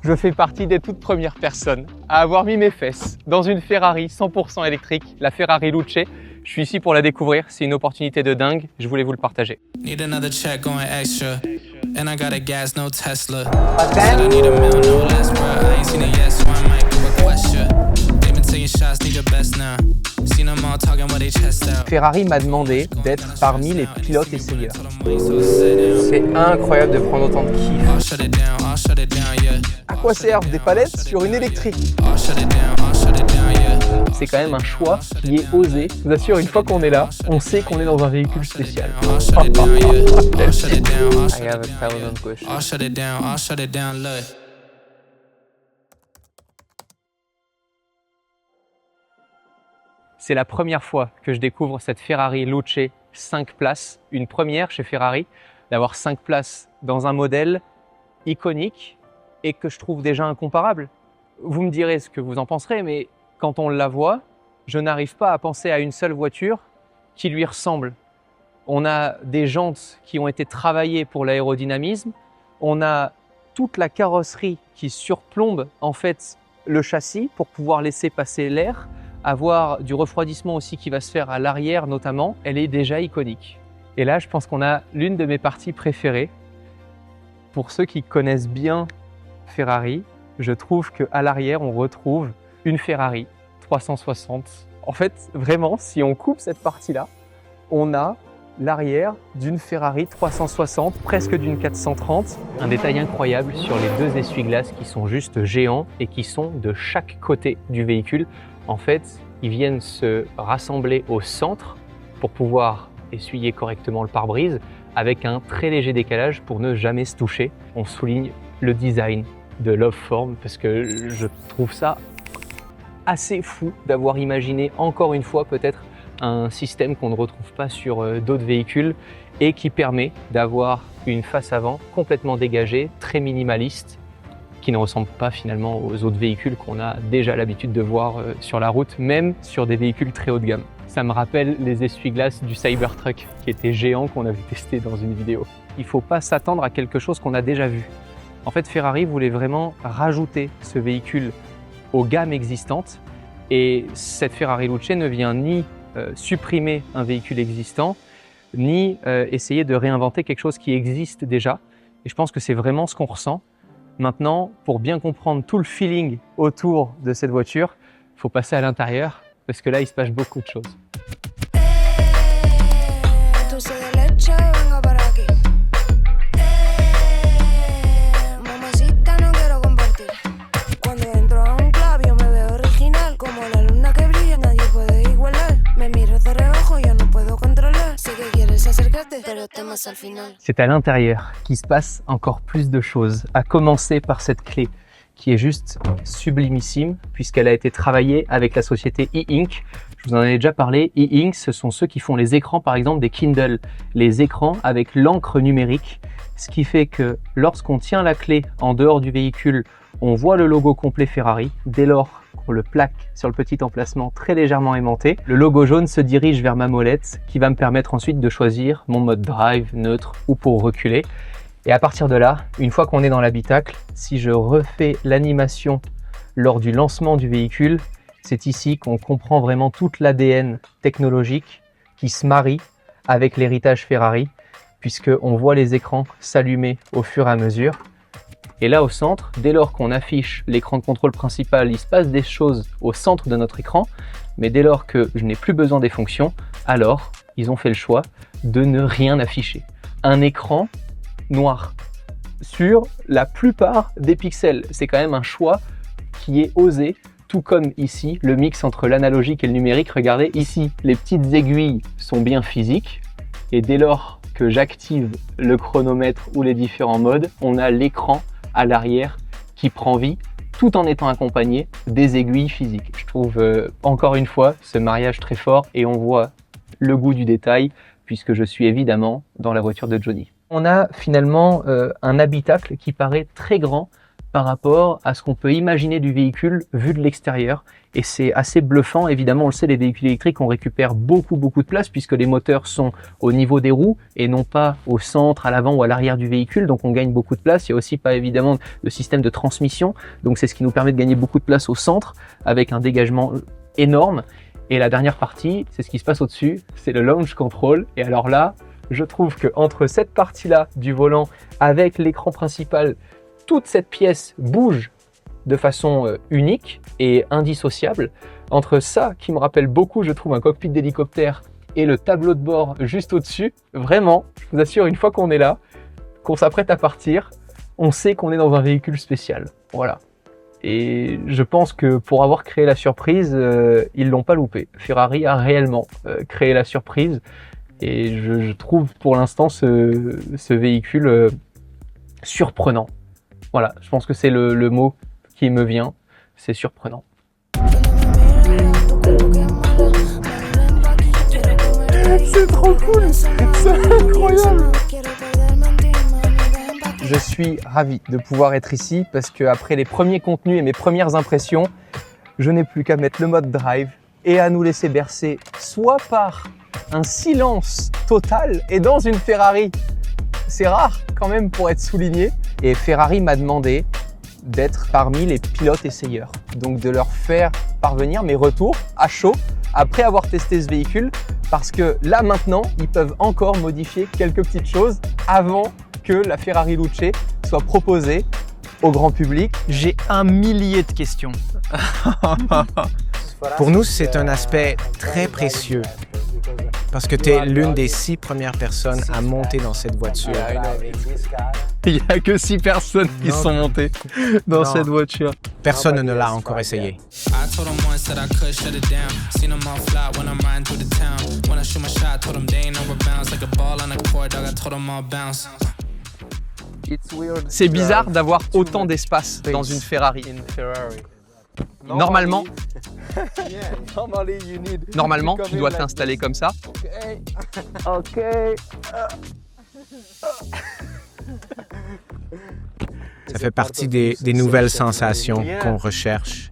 Je fais partie des toutes premières personnes à avoir mis mes fesses dans une Ferrari 100% électrique, la Ferrari Luce. Je suis ici pour la découvrir, c'est une opportunité de dingue, je voulais vous le partager. Need another check going extra. And I got a gas, no Tesla. Said I need a meal, no less, bro. I ain't seen it yet, so I might do a question. They've been taking shots, need the best now. Seen them all talking with their chest out. Ferrari m'a demandé d'être parmi les pilotes essayeurs. C'est incroyable de prendre autant de kiff. I'll shut it down, I'll shut it down, yeah. À quoi servent des palettes sur une électrique? I'll shut it down, I'll shut it down, yeah. C'est quand même un choix qui est osé. Je vous assure, une fois qu'on est là, on sait qu'on est dans un véhicule spécial. I'll shut it down, yeah. I'll shut it down, I'll shut I have a thousand questions. I'll shut it down, I'll shut it down, look. C'est la première fois que je découvre cette Ferrari Luce 5 places. Une première chez Ferrari, d'avoir 5 places dans un modèle iconique et que je trouve déjà incomparable. Vous me direz ce que vous en penserez, mais quand on la voit, je n'arrive pas à penser à une seule voiture qui lui ressemble. On a des jantes qui ont été travaillées pour l'aérodynamisme, on a toute la carrosserie qui surplombe en fait le châssis pour pouvoir laisser passer l'air, avoir du refroidissement aussi qui va se faire à l'arrière notamment, elle est déjà iconique. Et là, je pense qu'on a l'une de mes parties préférées. Pour ceux qui connaissent bien Ferrari, je trouve qu'à l'arrière, on retrouve une Ferrari 360. En fait, vraiment, si on coupe cette partie-là, on a l'arrière d'une Ferrari 360, presque d'une 430. Un détail incroyable sur les deux essuie-glaces qui sont juste géants et qui sont de chaque côté du véhicule. En fait, ils viennent se rassembler au centre pour pouvoir essuyer correctement le pare-brise avec un très léger décalage pour ne jamais se toucher. On souligne le design de Loveform parce que je trouve ça assez fou d'avoir imaginé encore une fois peut-être un système qu'on ne retrouve pas sur d'autres véhicules et qui permet d'avoir une face avant complètement dégagée, très minimaliste, qui ne ressemble pas finalement aux autres véhicules qu'on a déjà l'habitude de voir sur la route, même sur des véhicules très haut de gamme. Ça me rappelle les essuie-glaces du Cybertruck qui étaient géants qu'on avait testé dans une vidéo. Il ne faut pas s'attendre à quelque chose qu'on a déjà vu. En fait, Ferrari voulait vraiment rajouter ce véhicule aux gammes existantes et cette Ferrari Luce ne vient ni supprimer un véhicule existant, ni essayer de réinventer quelque chose qui existe déjà. Et je pense que c'est vraiment ce qu'on ressent. Maintenant, pour bien comprendre tout le feeling autour de cette voiture, il faut passer à l'intérieur parce que là, il se passe beaucoup de choses. C'est à l'intérieur qu'il se passe encore plus de choses, à commencer par cette clé qui est juste sublimissime puisqu'elle a été travaillée avec la société E-Ink. Je vous en avais déjà parlé. E-Ink, ce sont ceux qui font les écrans par exemple des Kindle, les écrans avec l'encre numérique, ce qui fait que lorsqu'on tient la clé en dehors du véhicule, on voit le logo complet Ferrari. Dès lors qu'on le plaque sur le petit emplacement très légèrement aimanté, le logo jaune se dirige vers ma molette qui va me permettre ensuite de choisir mon mode drive, neutre ou pour reculer. Et à partir de là, une fois qu'on est dans l'habitacle, si je refais l'animation lors du lancement du véhicule, c'est ici qu'on comprend vraiment toute l'ADN technologique qui se marie avec l'héritage Ferrari, puisqu'on voit les écrans s'allumer au fur et à mesure. Et là au centre, dès lors qu'on affiche l'écran de contrôle principal, il se passe des choses au centre de notre écran, mais dès lors que je n'ai plus besoin des fonctions, alors ils ont fait le choix de ne rien afficher. Un écran noir sur la plupart des pixels. C'est quand même un choix qui est osé, tout comme ici, le mix entre l'analogique et le numérique. Regardez, ici, les petites aiguilles sont bien physiques, et dès lors que j'active le chronomètre ou les différents modes, on a l'écran à l'arrière qui prend vie tout en étant accompagné des aiguilles physiques. Je trouve encore une fois ce mariage très fort et on voit le goût du détail puisque je suis évidemment dans la voiture de Johnny. On a finalement un habitacle qui paraît très grand par rapport à ce qu'on peut imaginer du véhicule vu de l'extérieur. Et c'est assez bluffant. Évidemment, on le sait, les véhicules électriques, on récupère beaucoup de place puisque les moteurs sont au niveau des roues et non pas au centre, à l'avant ou à l'arrière du véhicule. Donc on gagne beaucoup de place. Il y a aussi pas évidemment de système de transmission. Donc c'est ce qui nous permet de gagner beaucoup de place au centre avec un dégagement énorme. Et la dernière partie, c'est ce qui se passe au-dessus, c'est le launch control. Et alors là, je trouve que entre cette partie-là du volant avec l'écran principal, toute cette pièce bouge de façon unique et indissociable. Entre ça, qui me rappelle beaucoup, je trouve, un cockpit d'hélicoptère, et le tableau de bord juste au-dessus, vraiment, je vous assure, une fois qu'on est là, qu'on s'apprête à partir, on sait qu'on est dans un véhicule spécial. Voilà. Et je pense que pour avoir créé la surprise, ils l'ont pas loupé. Ferrari a réellement créé la surprise, et je trouve pour l'instant ce véhicule surprenant. Voilà, je pense que c'est le mot qui me vient, c'est surprenant. C'est trop cool, c'est incroyable. Je suis ravi de pouvoir être ici parce qu'après les premiers contenus et mes premières impressions, je n'ai plus qu'à mettre le mode drive et à nous laisser bercer soit par un silence total, et dans une Ferrari, c'est rare quand même pour être souligné, et Ferrari m'a demandé d'être parmi les pilotes essayeurs, donc de leur faire parvenir mes retours à chaud après avoir testé ce véhicule, parce que là maintenant ils peuvent encore modifier quelques petites choses avant que la Ferrari Luce soit proposée au grand public. J'ai un millier de questions. Pour nous, c'est un aspect très précieux parce que tu es l'une des 6 premières personnes à monter dans cette voiture. Il n'y a que 6 personnes qui sont montées dans cette voiture. Personne ne l'a encore essayé. C'est bizarre d'avoir autant d'espace dans une Ferrari. Normalement, tu dois t'installer comme ça. Ok. Ça fait partie des nouvelles sensations qu'on recherche.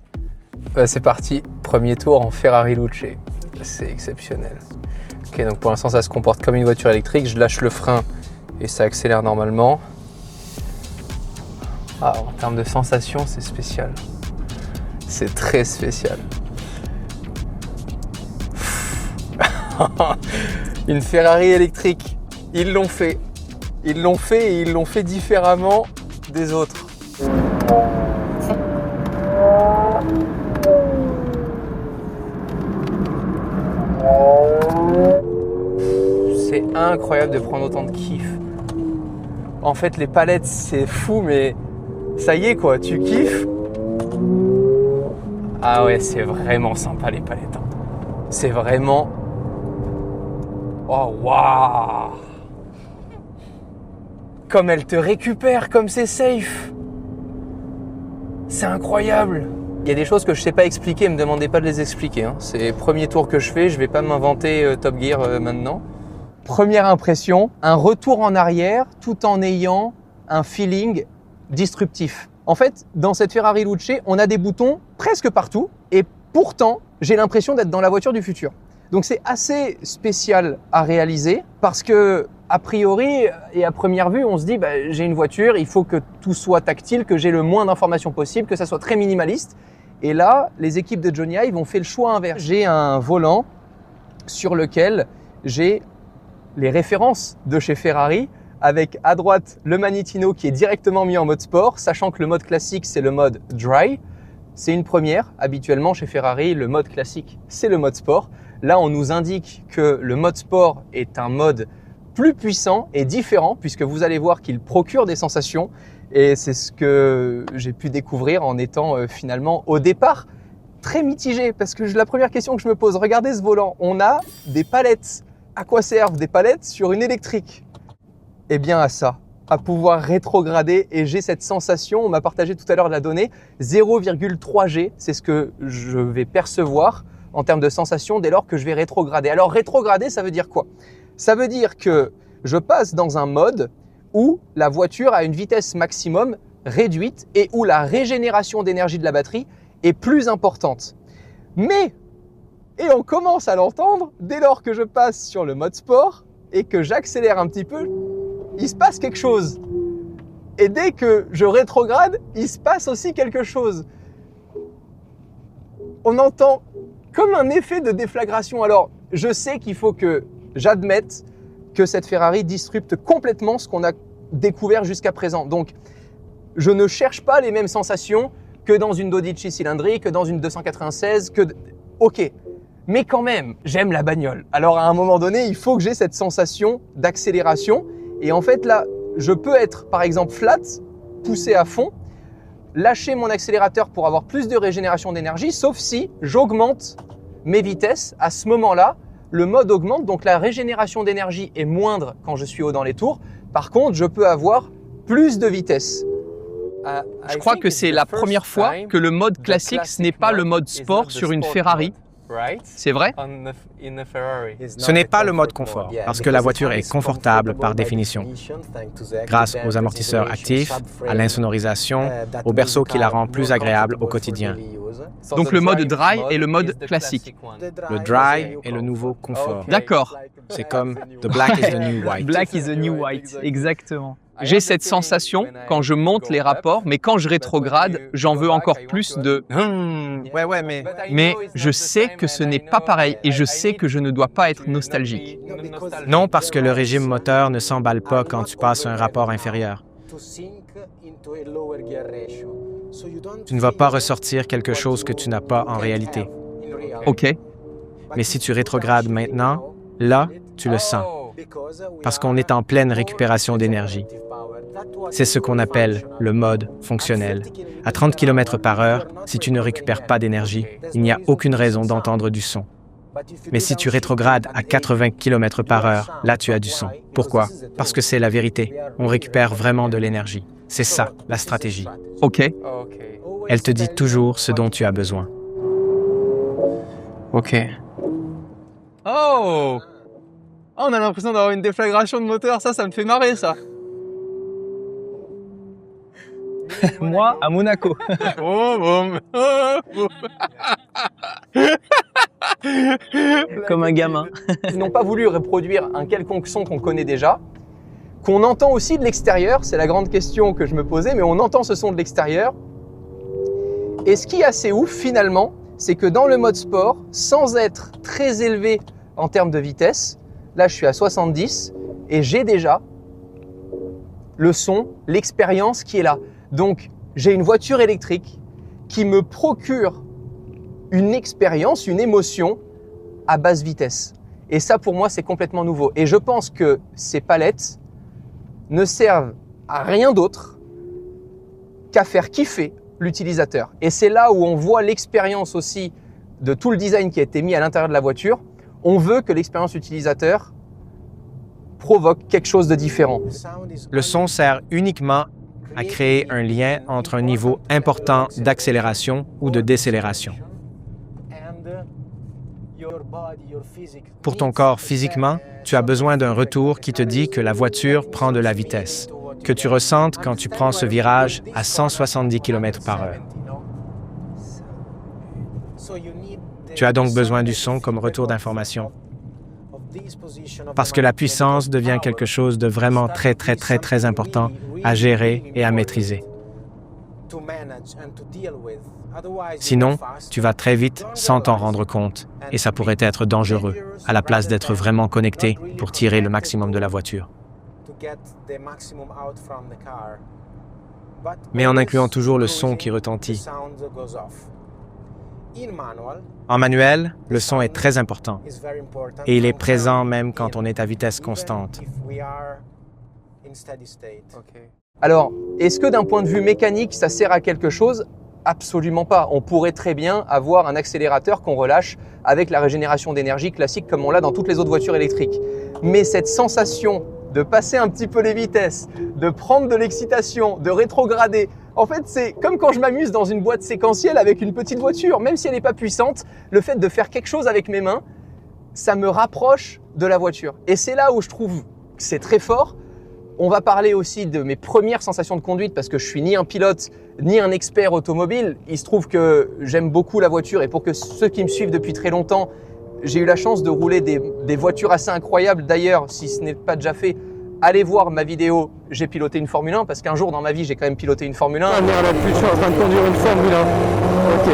C'est parti, premier tour en Ferrari Luce. C'est exceptionnel. Ok, donc pour l'instant ça se comporte comme une voiture électrique. Je lâche le frein et ça accélère normalement. Ah, en termes de sensations, c'est spécial. C'est très spécial. Une Ferrari électrique, ils l'ont fait. Ils l'ont fait et ils l'ont fait différemment des autres. C'est incroyable de prendre autant de kiff. En fait, les palettes, c'est fou, mais ça y est quoi, tu kiffes. Ah ouais, c'est vraiment sympa les palettes. Hein. C'est vraiment... Oh waouh! Comme elle te récupère, comme c'est safe. C'est incroyable. Il y a des choses que je sais pas expliquer, me demandez pas de les expliquer. Hein. C'est le premier tour que je fais, je vais pas m'inventer Top Gear maintenant. Première impression, un retour en arrière tout en ayant un feeling disruptif. En fait, dans cette Ferrari Luce, on a des boutons presque partout et pourtant, j'ai l'impression d'être dans la voiture du futur. Donc c'est assez spécial à réaliser parce que, a priori et à première vue, on se dit j'ai une voiture, il faut que tout soit tactile, que j'ai le moins d'informations possible, que ça soit très minimaliste. Et là, les équipes de Johnny Ive ont fait le choix inverse. J'ai un volant sur lequel j'ai les références de chez Ferrari, avec à droite le Magnetino qui est directement mis en mode sport, sachant que le mode classique c'est le mode dry. C'est une première. Habituellement chez Ferrari, le mode classique c'est le mode sport. Là, on nous indique que le mode sport est un mode plus puissant et différent, puisque vous allez voir qu'il procure des sensations. Et c'est ce que j'ai pu découvrir en étant finalement au départ très mitigé. Parce que la première question que je me pose, regardez ce volant, on a des palettes. À quoi servent des palettes sur une électrique? Eh bien à ça, à pouvoir rétrograder, et j'ai cette sensation, on m'a partagé tout à l'heure la donnée, 0,3 G, c'est ce que je vais percevoir en termes de sensation dès lors que je vais rétrograder. Alors rétrograder, ça veut dire quoi? Ça veut dire que je passe dans un mode où la voiture a une vitesse maximum réduite et où la régénération d'énergie de la batterie est plus importante. Mais, et on commence à l'entendre, dès lors que je passe sur le mode sport et que j'accélère un petit peu, il se passe quelque chose. Et dès que je rétrograde, il se passe aussi quelque chose. On entend comme un effet de déflagration. Alors, je sais qu'il faut que j'admette que cette Ferrari disrupte complètement ce qu'on a découvert jusqu'à présent. Donc, je ne cherche pas les mêmes sensations que dans une Dodici cylindrique, que dans une 296, Ok, mais quand même, j'aime la bagnole. Alors, à un moment donné, il faut que j'ai cette sensation d'accélération. Et en fait, là, je peux être, par exemple, flat, poussé à fond, lâcher mon accélérateur pour avoir plus de régénération d'énergie, sauf si j'augmente mes vitesses. À ce moment-là, le mode augmente, donc la régénération d'énergie est moindre quand je suis haut dans les tours. Par contre, je peux avoir plus de vitesse. Je crois que c'est la première fois que le mode classique, ce n'est pas le mode sport sur une Ferrari. C'est vrai? Ce n'est pas le mode confort, parce que la voiture est confortable par définition, grâce aux amortisseurs actifs, à l'insonorisation, au berceau qui la rend plus agréable au quotidien. Donc le mode dry est le mode classique. Le dry est le nouveau confort. D'accord. C'est comme the black is the new white. Black is the new white, exactement. J'ai cette sensation quand je monte les rapports, mais quand je rétrograde, j'en veux encore plus de... Mais je sais que ce n'est pas pareil et je sais que je ne dois pas être nostalgique. Non, parce que le régime moteur ne s'emballe pas quand tu passes un rapport inférieur. Tu ne vas pas ressortir quelque chose que tu n'as pas en réalité. OK. Mais si tu rétrogrades maintenant, là, tu le sens. Parce qu'on est en pleine récupération d'énergie. C'est ce qu'on appelle le mode fonctionnel. À 30 km/h, si tu ne récupères pas d'énergie, il n'y a aucune raison d'entendre du son. Mais si tu rétrogrades à 80 km/h, là tu as du son. Pourquoi? Parce que c'est la vérité. On récupère vraiment de l'énergie. C'est ça, la stratégie. OK. Elle te dit toujours ce dont tu as besoin. OK. Oh! On a l'impression d'avoir une déflagration de moteur, ça me fait marrer, ça. Moi, à Monaco. Comme un gamin. Ils n'ont pas voulu reproduire un quelconque son qu'on connaît déjà, qu'on entend aussi de l'extérieur. C'est la grande question que je me posais, mais on entend ce son de l'extérieur. Et ce qui est assez ouf, finalement, c'est que dans le mode sport, sans être très élevé en termes de vitesse, là je suis à 70 et j'ai déjà le son, l'expérience qui est là. Donc, j'ai une voiture électrique qui me procure une expérience, une émotion à basse vitesse. Et ça, pour moi, c'est complètement nouveau. Et je pense que ces palettes ne servent à rien d'autre qu'à faire kiffer l'utilisateur. Et c'est là où on voit l'expérience aussi de tout le design qui a été mis à l'intérieur de la voiture. On veut que l'expérience utilisateur provoque quelque chose de différent. Le son sert uniquement à créer un lien entre un niveau important d'accélération ou de décélération. Pour ton corps physiquement, tu as besoin d'un retour qui te dit que la voiture prend de la vitesse, que tu ressentes quand tu prends ce virage à 170 km/h. Tu as donc besoin du son comme retour d'information. Parce que la puissance devient quelque chose de vraiment très important à gérer et à maîtriser. Sinon, tu vas très vite sans t'en rendre compte et ça pourrait être dangereux, à la place d'être vraiment connecté pour tirer le maximum de la voiture. Mais en incluant toujours le son qui retentit. En manuel, le son est très important et il est présent même quand on est à vitesse constante. Alors, est-ce que d'un point de vue mécanique, ça sert à quelque chose? Absolument pas. On pourrait très bien avoir un accélérateur qu'on relâche avec la régénération d'énergie classique comme on l'a dans toutes les autres voitures électriques. Mais cette sensation de passer un petit peu les vitesses, de prendre de l'excitation, de rétrograder, en fait, c'est comme quand je m'amuse dans une boîte séquentielle avec une petite voiture. Même si elle n'est pas puissante, le fait de faire quelque chose avec mes mains, ça me rapproche de la voiture. Et c'est là où je trouve que c'est très fort On va parler aussi de mes premières sensations de conduite parce que je suis ni un pilote ni un expert automobile. Il se trouve que j'aime beaucoup la voiture et pour que ceux qui me suivent depuis très longtemps, j'ai eu la chance de rouler des voitures assez incroyables. D'ailleurs, si ce n'est pas déjà fait, allez voir ma vidéo « J'ai piloté une Formule 1 » parce qu'un jour dans ma vie, j'ai quand même piloté une Formule 1. Ah merde, je suis en train de conduire une Formule 1. Ok.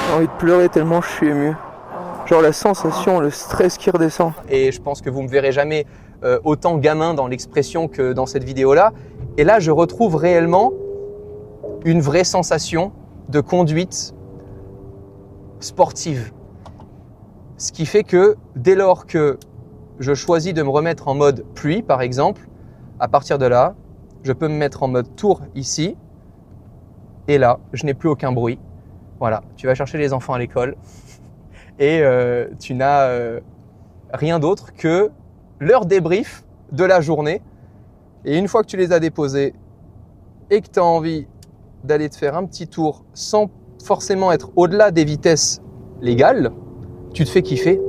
J'ai envie de pleurer tellement je suis ému. Genre la sensation, le stress qui redescend. Et je pense que vous me verrez jamais autant gamin dans l'expression que dans cette vidéo-là. Et là, je retrouve réellement une vraie sensation de conduite sportive. Ce qui fait que dès lors que je choisis de me remettre en mode pluie, par exemple, à partir de là, je peux me mettre en mode tour ici. Et là, je n'ai plus aucun bruit. Voilà, tu vas chercher les enfants à l'école. Et tu n'as rien d'autre que leur débrief de la journée. Et une fois que tu les as déposés et que tu as envie d'aller te faire un petit tour sans forcément être au-delà des vitesses légales, tu te fais kiffer.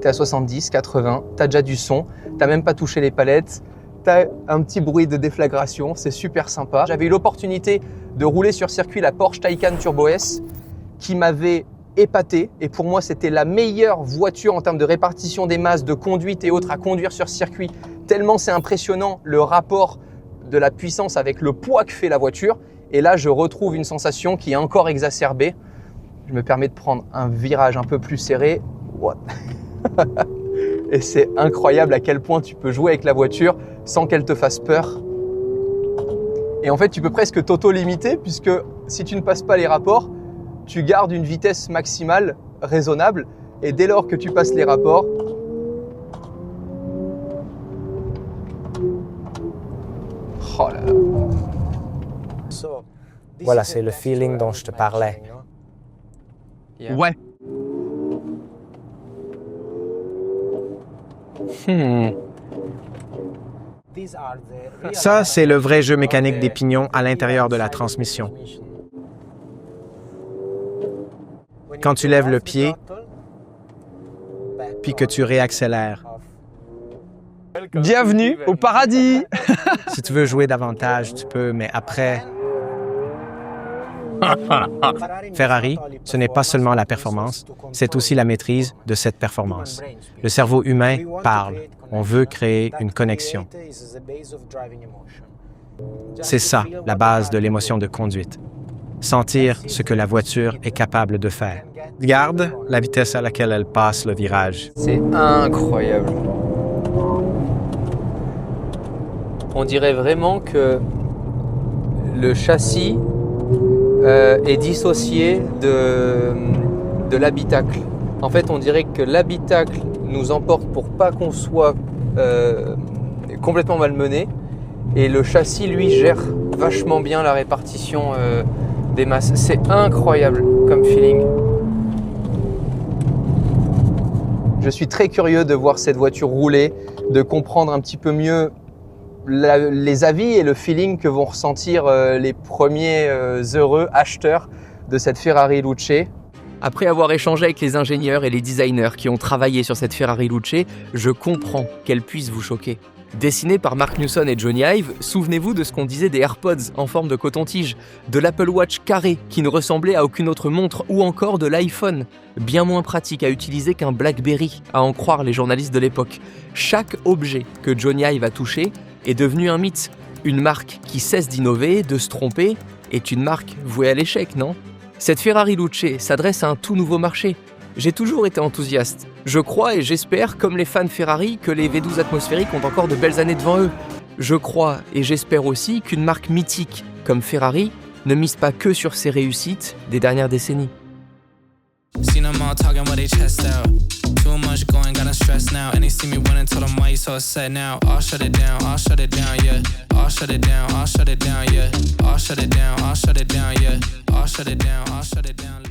Tu es à 70, 80, tu as déjà du son, tu n'as même pas touché les palettes, tu as un petit bruit de déflagration, c'est super sympa. J'avais eu l'opportunité de rouler sur circuit la Porsche Taycan Turbo S qui m'avait épaté et pour moi c'était la meilleure voiture en termes de répartition des masses, de conduite et autres à conduire sur circuit, tellement c'est impressionnant le rapport de la puissance avec le poids que fait la voiture. Et là je retrouve une sensation qui est encore exacerbée. Je me permets de prendre un virage un peu plus serré. What? Et c'est incroyable à quel point tu peux jouer avec la voiture sans qu'elle te fasse peur. Et en fait tu peux presque t'auto-limiter puisque si tu ne passes pas les rapports, tu gardes une vitesse maximale raisonnable et dès lors que tu passes les rapports, oh là là. Voilà, c'est le feeling dont je te parlais. Ouais. Ça, c'est le vrai jeu mécanique des pignons à l'intérieur de la transmission. Quand tu lèves le pied, puis que tu réaccélères. Bienvenue au paradis. Si tu veux jouer davantage, tu peux, mais après... Ferrari, ce n'est pas seulement la performance, c'est aussi la maîtrise de cette performance. Le cerveau humain parle. On veut créer une connexion. C'est ça, la base de l'émotion de conduite. Sentir ce que la voiture est capable de faire. Regarde la vitesse à laquelle elle passe le virage. C'est incroyable. On dirait vraiment que le châssis est dissocié de l'habitacle. En fait, on dirait que l'habitacle nous emporte pour pas qu'on soit complètement malmené et le châssis, lui, gère vachement bien la répartition des masses. C'est incroyable comme feeling. Je suis très curieux de voir cette voiture rouler, de comprendre un petit peu mieux les avis et le feeling que vont ressentir les premiers heureux acheteurs de cette Ferrari Luce. Après avoir échangé avec les ingénieurs et les designers qui ont travaillé sur cette Ferrari Luce, je comprends qu'elle puisse vous choquer. Dessinée par Mark Newson et Johnny Ive, souvenez-vous de ce qu'on disait des AirPods en forme de coton-tige, de l'Apple Watch carré qui ne ressemblait à aucune autre montre ou encore de l'iPhone, bien moins pratique à utiliser qu'un BlackBerry, à en croire les journalistes de l'époque. Chaque objet que Johnny Ive a touché est devenu un mythe. Une marque qui cesse d'innover, de se tromper, est une marque vouée à l'échec, non ? Cette Ferrari Luce s'adresse à un tout nouveau marché. J'ai toujours été enthousiaste. Je crois et j'espère, comme les fans Ferrari, que les V12 atmosphériques ont encore de belles années devant eux. Je crois et j'espère aussi qu'une marque mythique comme Ferrari ne mise pas que sur ses réussites des dernières décennies. Seen them all talking with their chest out. Too much going, got them stressed now. And they see me winning, tell them why you so upset now. I'll shut it down, yeah. I'll shut it down, yeah. I'll shut it down, yeah. I'll shut it down, yeah. I'll shut it down.